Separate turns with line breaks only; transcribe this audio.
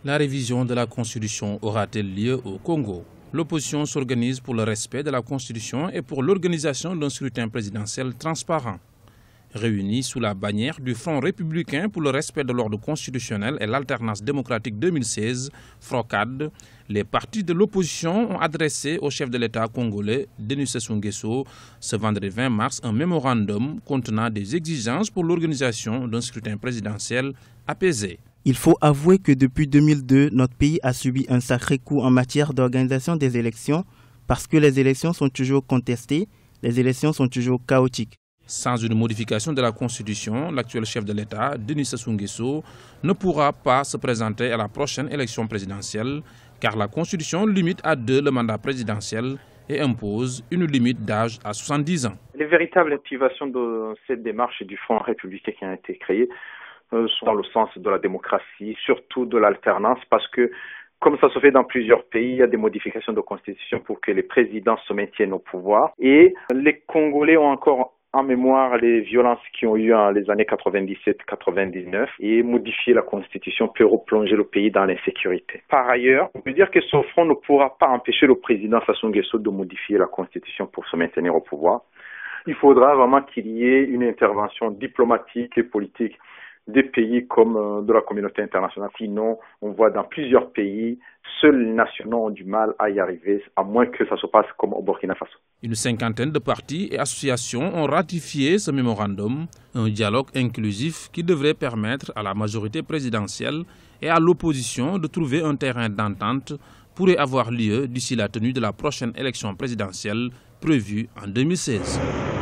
La révision de la Constitution aura-t-elle lieu au Congo? L'opposition s'organise pour le respect de la Constitution et pour l'organisation d'un scrutin présidentiel transparent. Réunis sous la bannière du Front républicain pour le respect de l'ordre constitutionnel et l'alternance démocratique 2016, FROCAD, les partis de l'opposition ont adressé au chef de l'État congolais, Denis Sassou Nguesso, ce vendredi 20 mars, un mémorandum contenant des exigences pour l'organisation d'un scrutin présidentiel apaisé.
Il faut avouer que depuis 2002, notre pays a subi un sacré coup en matière d'organisation des élections parce que les élections sont toujours contestées, les élections sont toujours chaotiques.
Sans une modification de la Constitution, l'actuel chef de l'État, Denis Sassou Nguesso, ne pourra pas se présenter à la prochaine élection présidentielle car la Constitution limite à 2 le mandat présidentiel et impose une limite d'âge à 70 ans.
Les véritables activations de cette démarche du Front républicain qui a été créé sont dans le sens de la démocratie, surtout de l'alternance, parce que comme ça se fait dans plusieurs pays, il y a des modifications de constitution pour que les présidents se maintiennent au pouvoir. Et les Congolais ont encore en mémoire les violences qui ont eu dans les années 97-99 et modifier la constitution peut replonger le pays dans l'insécurité. Par ailleurs, on peut dire que ce front ne pourra pas empêcher le président Sassou Nguesso de modifier la constitution pour se maintenir au pouvoir. Il faudra vraiment qu'il y ait une intervention diplomatique et politique des pays comme de la communauté internationale. Sinon, on voit dans plusieurs pays, seuls les nationaux ont du mal à y arriver, à moins que ça se passe comme au Burkina Faso.
Une cinquantaine de partis et associations ont ratifié ce mémorandum, un dialogue inclusif qui devrait permettre à la majorité présidentielle et à l'opposition de trouver un terrain d'entente pourrait avoir lieu d'ici la tenue de la prochaine élection présidentielle prévue en 2016.